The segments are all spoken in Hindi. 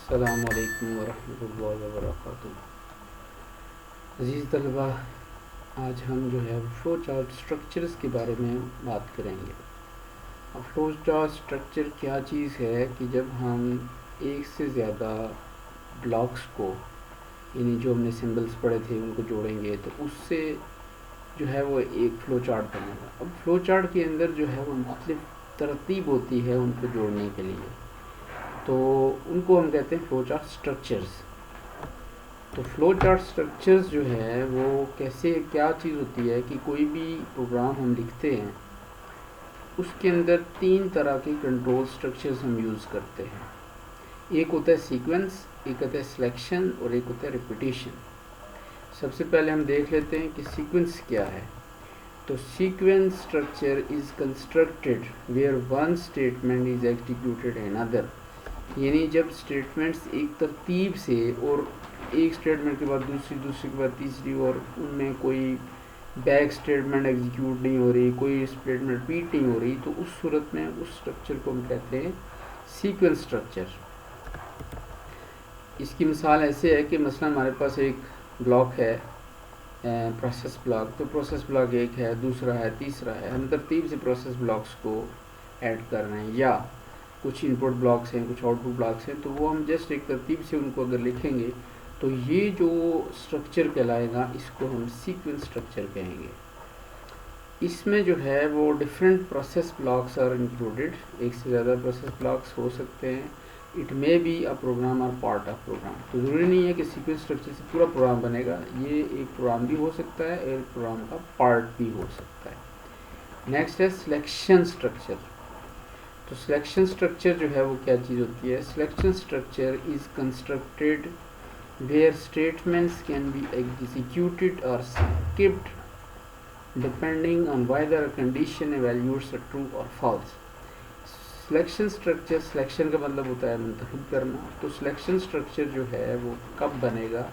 अस्सलामुअलैकुम वरहमतुल्लाहि वबरकातुहू। अज़ीज़ तलबा, आज हम जो है फ्लो चार्ट स्ट्रक्चर्स के बारे में बात करेंगे। अब फ्लो चार्ट स्ट्रक्चर क्या चीज़ है कि जब हम एक से ज़्यादा ब्लॉक्स को, यानी जो हमने सिंबल्स पढ़े थे उनको जोड़ेंगे तो उससे जो है वो एक फ़्लो चार्ट बनेगा। अब फ़्लो चार्ट के अंदर जो है वो मुख्तलिफ़ तरतीब होती है उनको जोड़ने के लिए, तो उनको हम कहते हैं फ़्लो चार्ट स्ट्रक्चर्स। तो फ़्लो चार्ट स्ट्रक्चर्स जो है वो कैसे, क्या चीज़ होती है कि कोई भी प्रोग्राम हम लिखते हैं उसके अंदर तीन तरह के कंट्रोल स्ट्रक्चर्स हम यूज़ करते हैं। एक होता है सीक्वेंस, एक होता है सिलेक्शन और एक होता है रिपीटिशन। सबसे पहले हम देख लेते हैं कि सीक्वेंस क्या है। तो sequence structure is constructed where one statement is executed another, यानी जब स्टेटमेंट्स एक तरतीब से और एक स्टेटमेंट के बाद दूसरी, दूसरी के बाद तीसरी, और उनमें कोई बैक स्टेटमेंट एग्जीक्यूट नहीं हो रही, कोई स्टेटमेंट रिपीट नहीं हो रही, तो उस सूरत में उस स्ट्रक्चर को हम कहते हैं सीक्वेंस स्ट्रक्चर। इसकी मिसाल ऐसे है कि मसलन हमारे पास एक ब्लॉक है प्रोसेस ब्लॉक, तो प्रोसेस ब्लॉक एक है, दूसरा है, तीसरा है, हम तरतीब से प्रोसेस ब्लॉक्स को ऐड कर रहे हैं, या कुछ इनपुट ब्लॉक्स हैं, कुछ आउटपुट ब्लॉक्स हैं, तो वो हम जस्ट एक तरतीब से उनको अगर लिखेंगे तो ये जो स्ट्रक्चर कहलाएगा इसको हम सीक्वेंस स्ट्रक्चर कहेंगे। इसमें जो है वो different process blocks are included, एक से ज़्यादा प्रोसेस ब्लॉक्स हो सकते हैं। It may be a program और पार्ट ऑफ प्रोग्राम, तो ज़रूरी नहीं है कि सीक्वेंस स्ट्रक्चर से पूरा प्रोग्राम बनेगा, ये एक प्रोग्राम भी हो सकता है, एक प्रोग्राम का पार्ट भी हो सकता है। नेक्स्ट है सिलेक्शन स्ट्रक्चर। तो सिलेक्शन स्ट्रक्चर जो है वो क्या चीज़ होती है। Selection structure is constructed where statements can be executed or skipped depending on whether a condition evaluates a true or false. Selection structure, selection का मतलब होता है मुंतखब करना, तो सिलेक्शन स्ट्रक्चर जो है वो कब बनेगा,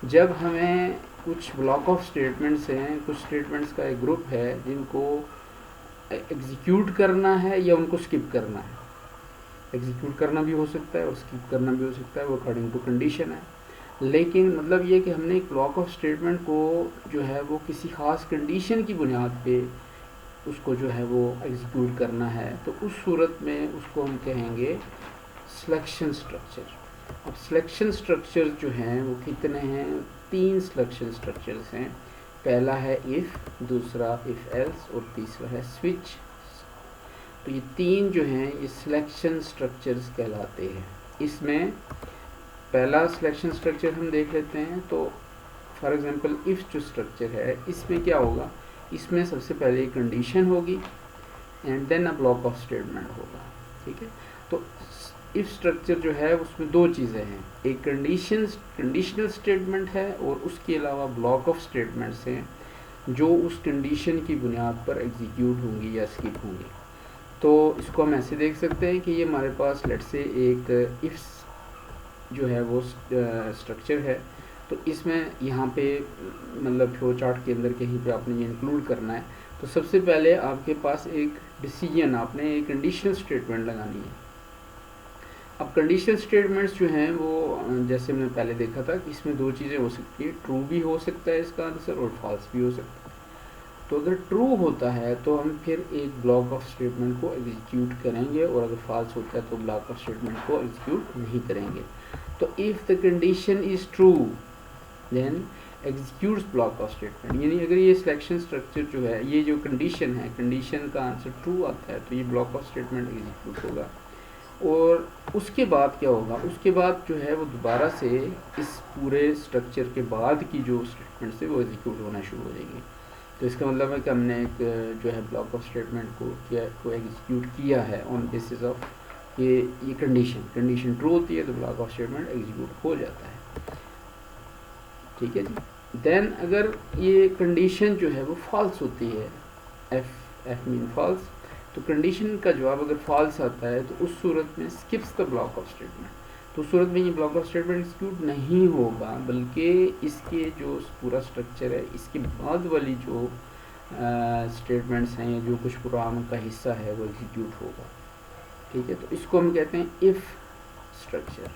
जब हमें कुछ ब्लॉक ऑफ स्टेटमेंट्स हैं, कुछ स्टेटमेंट्स का एक ग्रुप है जिनको एग्जीक्यूट करना है या उनको स्किप करना है। एग्जीक्यूट करना भी हो सकता है और स्किप करना भी हो सकता है, वो अकॉर्डिंग टू कंडीशन है। लेकिन मतलब ये कि हमने एक ब्लॉक ऑफ स्टेटमेंट को जो है वो किसी ख़ास कंडीशन की बुनियाद पे उसको जो है वो एग्जीक्यूट करना है, तो उस सूरत में उसको हम कहेंगे सिलेक्शन स्ट्रक्चर। अब सिलेक्शन स्ट्रक्चर जो हैं वो कितने हैं, तीन सिलेक्शन स्ट्रक्चर्स हैं। पहला है इफ़, दूसरा इफ़ एल्स और तीसरा है स्विच। तो ये तीन जो हैं ये सिलेक्शन स्ट्रक्चर्स कहलाते हैं। इसमें पहला सिलेक्शन स्ट्रक्चर हम देख लेते हैं। तो फॉर एग्जांपल इफ़ जो स्ट्रक्चर है इसमें क्या होगा, इसमें सबसे पहले एक कंडीशन होगी and then a block of statement होगा। ठीक है, तो इफ स्ट्रक्चर जो है उसमें दो चीज़ें हैं, एक कंडीशनल स्टेटमेंट है और उसके अलावा ब्लॉक ऑफ स्टेटमेंट्स हैं जो उस कंडीशन की बुनियाद पर एग्जीक्यूट होंगी या स्किप होंगी। तो इसको हम ऐसे देख सकते हैं कि ये हमारे पास लेट से एक इफ जो है वो स्ट्रक्चर है, तो इसमें यहाँ पे मतलब फ्लो चार्ट के अंदर कहीं पे आपने ये इंक्लूड करना है। तो सबसे पहले आपके पास एक डिसीजन, आपने एक कंडीशनल स्टेटमेंट लगानी है। अब कंडीशनल स्टेटमेंट्स जो हैं वो जैसे हमने पहले देखा था कि इसमें दो चीज़ें हो सकती है, ट्रू भी हो सकता है इसका आंसर और फॉल्स भी हो सकता है। तो अगर ट्रू होता है तो हम फिर एक ब्लॉक ऑफ स्टेटमेंट को एग्जीक्यूट करेंगे, और अगर फॉल्स होता है तो ब्लॉक ऑफ स्टेटमेंट को एग्जीक्यूट नहीं करेंगे। तो if the condition is true then executes block of statement, यानी अगर ये सिलेक्शन स्ट्रक्चर जो है, ये जो कंडीशन है, कंडीशन का आंसर ट्रू आता है तो ये ब्लॉक ऑफ स्टेटमेंट एग्जीक्यूट होगा। और उसके बाद क्या होगा, उसके बाद जो है वो दोबारा से इस पूरे स्ट्रक्चर के बाद की जो स्टेटमेंट्स है वो एग्जीक्यूट होना शुरू हो जाएंगे। तो इसका मतलब है कि हमने एक जो है ब्लॉक ऑफ स्टेटमेंट को एग्जीक्यूट किया है ऑन बेसिस ऑफ ये कंडीशन ट्रू होती है तो ब्लॉक ऑफ स्टेटमेंट एग्जीक्यूट हो जाता है। ठीक है जी। देन अगर ये कंडीशन जो है वो फॉल्स होती है, एफ मीन फॉल्स, तो कंडीशन का जवाब अगर फॉल्स आता है तो उस सूरत में skips the block of statement, तो उस सूरत में ये ब्लॉक ऑफ स्टेटमेंट एग्जीक्यूट नहीं होगा, बल्कि इसके जो पूरा स्ट्रक्चर है इसके बाद वाली जो स्टेटमेंट्स हैं या जो कुछ प्रोग्राम का हिस्सा है वो एग्जीक्यूट होगा। ठीक है, तो इसको हम कहते हैं इफ़ स्ट्रक्चर।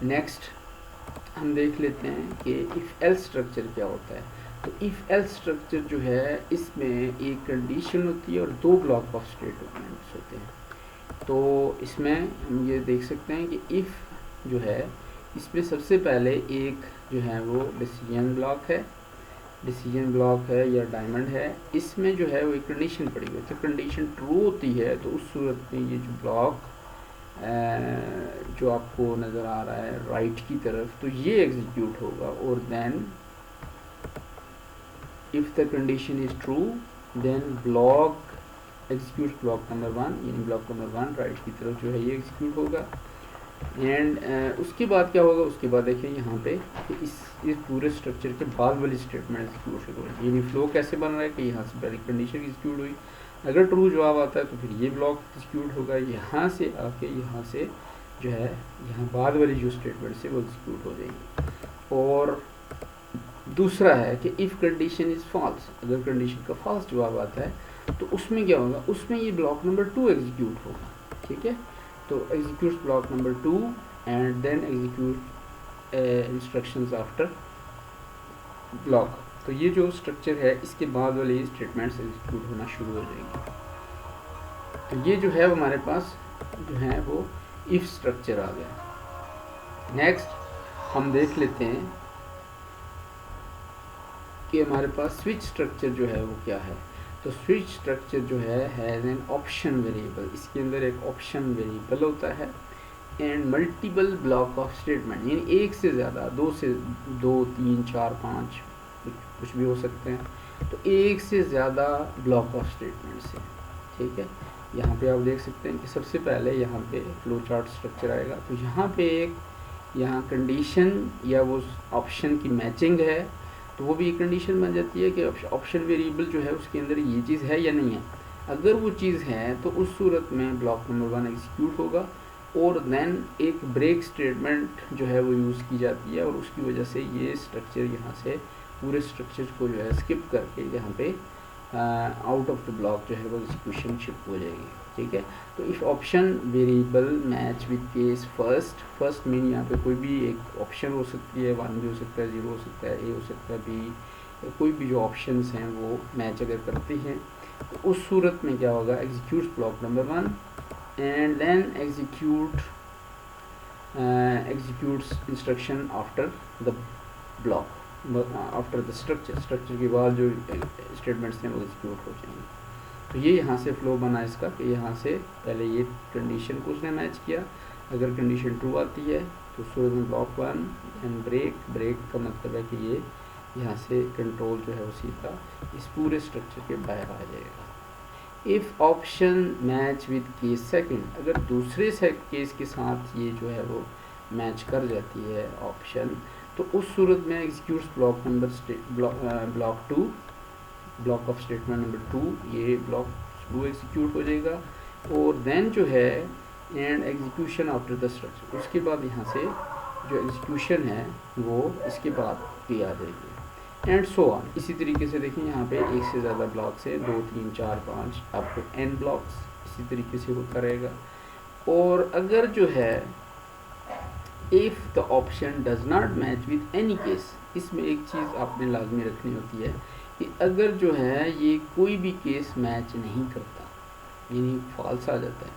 नेक्स्ट हम देख लेते हैं कि इफ़ एल्स स्ट्रक्चर क्या होता है। तो इफ़ एल्स स्ट्रक्चर जो है इसमें एक कंडीशन होती है और दो ब्लॉक ऑफ स्टेटमेंट्स होते हैं। तो इसमें हम ये देख सकते हैं कि इफ़ जो है इसमें सबसे पहले एक जो है वो डिसीजन ब्लॉक है या डायमंड है। इसमें जो है वो एक कंडीशन पड़ी हुई है, तो कंडीशन ट्रू होती है तो उस सूरत में ये जो ब्लॉक जो आपको नज़र आ रहा है राइट की तरफ, तो ये एग्जीक्यूट होगा। और then if the condition is true then block execute block number 1, यानी ब्लॉक नंबर 1 राइट की तरफ जो है ये एग्जीक्यूट होगा। एंड उसके बाद क्या होगा, उसके बाद देखिए यहाँ पे कि इस पूरे स्ट्रक्चर के बाद वाली स्टेटमेंट एग्जीक्यूट शुरू होगी। यानी फ्लो कैसे बन रहा है कि यहाँ से पहले कंडीशन एग्जीक्यूट हुई, अगर ट्रू जवाब आता है तो फिर ये ब्लॉक एग्जीक्यूट होगा, यहाँ से आके यहाँ से जो है यहाँ बाद वाली जो स्टेटमेंट है वो एग्जीक्यूट हो जाएगी। और दूसरा है कि इफ़ कंडीशन इज़ फॉल्स, अगर कंडीशन का फॉल्स जवाब आता है तो उसमें क्या होगा, उसमें ये ब्लॉक नंबर 2 एग्जीक्यूट होगा। ठीक है, तो execute block number 2 and then execute instructions after block. तो ये जो स्ट्रक्चर है इसके बाद वाली स्टेटमेंट्स एग्जीक्यूट होना शुरू हो जाएंगी। तो ये जो है हमारे पास जो है वो इफ स्ट्रक्चर आ गया। नेक्स्ट हम देख लेते हैं कि हमारे पास स्विच स्ट्रक्चर जो है वो क्या है। तो स्विच स्ट्रक्चर जो है हैज़ एन ऑप्शन वेरिएबल, इसके अंदर एक ऑप्शन वेरिएबल होता है and multiple block of statement, यानी एक से ज़्यादा, 2 3 4 5 कुछ भी हो सकते हैं। तो एक से ज़्यादा ब्लॉक ऑफ स्टेटमेंट्स हैं। ठीक है, यहाँ पे आप देख सकते हैं कि सबसे पहले यहाँ पे फ्लो चार्ट स्ट्रक्चर आएगा। तो यहाँ पे एक यहाँ कंडीशन या वो ऑप्शन की मैचिंग है, तो वो भी एक कंडीशन बन जाती है कि ऑप्शन वेरिएबल जो है उसके अंदर ये चीज़ है या नहीं है। अगर वो चीज़ है तो उस सूरत में ब्लॉक नंबर 1 एग्जीक्यूट होगा और देन एक ब्रेक स्टेटमेंट जो है वो यूज़ की जाती है और उसकी वजह से ये स्ट्रक्चर यहाँ से पूरे स्ट्रक्चर को जो है स्किप करके यहाँ पे आउट ऑफ द ब्लॉक जो है वो एग्जीक्यूशन शिफ्ट हो जाएगी। ठीक है, तो if option variable match with case first mean यहाँ पे कोई भी एक ऑप्शन हो सकती है, 1 भी हो सकता है, 0 हो सकता है, ए हो सकता है, बी, कोई भी जो ऑप्शंस हैं वो मैच अगर करती हैं तो उस सूरत में क्या होगा, execute block number 1 and then executes instruction after the block, after the structure के बाद जो स्टेटमेंट्स हैं वो एग्जीक्यूट हो जाएंगे। तो ये यहाँ से फ्लो बना इसका कि यहाँ से पहले ये कंडीशन को उसने मैच किया, अगर कंडीशन ट्रू आती है तो सूरत में ब्लॉक 1 एंड ब्रेक का मतलब है कि ये यहाँ से कंट्रोल जो है वो सीधा इस पूरे स्ट्रक्चर के बाहर आ जाएगा। If option match with case second, अगर दूसरे केस के साथ ये जो है वो मैच कर जाती है ऑप्शन, तो उस सूरत में executes block number block 2, block of statement number 2, ये ब्लॉक 2 एग्जीक्यूट हो जाएगा और देन जो है and execution after the structure, उसके बाद यहाँ से जो एग्जीक्यूशन है वो इसके बाद की आ जाएगी एंड सो ऑन। इसी तरीके से देखिए यहाँ पे एक से ज़्यादा ब्लॉक्स है, 2 3 4 5 आपको n ब्लॉक्स इसी तरीके से होता रहेगा। और अगर जो है if the option does not match with any case, इसमें एक चीज़ आपने लाजमी रखनी होती है कि अगर जो है ये कोई भी केस मैच नहीं करता, यानी फॉल्स आ जाता है,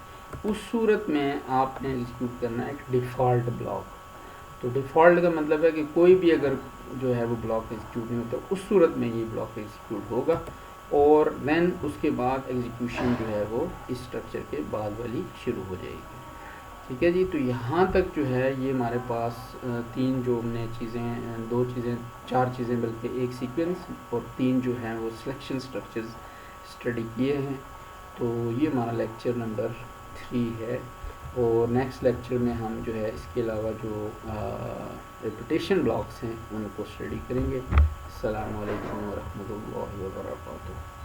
उस सूरत में आपने एग्जीक्यूट करना है एक डिफ़ॉल्ट ब्लॉक। तो डिफ़ॉल्ट का मतलब है कि कोई भी अगर जो है वो ब्लॉक एग्जीक्यूट नहीं होता, उस सूरत में ये ब्लॉक एग्जीक्यूट होगा और देन उसके बाद एग्जीक्यूशन जो है वो इस स्ट्रक्चर के बाद वाली शुरू हो जाएगी। ठीक है जी, तो यहाँ तक जो है ये हमारे पास 3 जो हमने चीज़ें, 2 चीज़ें, 4 चीज़ें बल्कि एक सीक्वेंस और 3 जो हैं वो सिलेक्शन स्ट्रक्चर्स स्टडी किए हैं। तो ये हमारा लेक्चर नंबर 3 है और नेक्स्ट लेक्चर में हम जो है इसके अलावा जो रेपिटेशन ब्लॉक्स हैं उनको स्टडी करेंगे। अस्सलामु अलैकुम व रहमतुल्लाहि व बरकातुहू।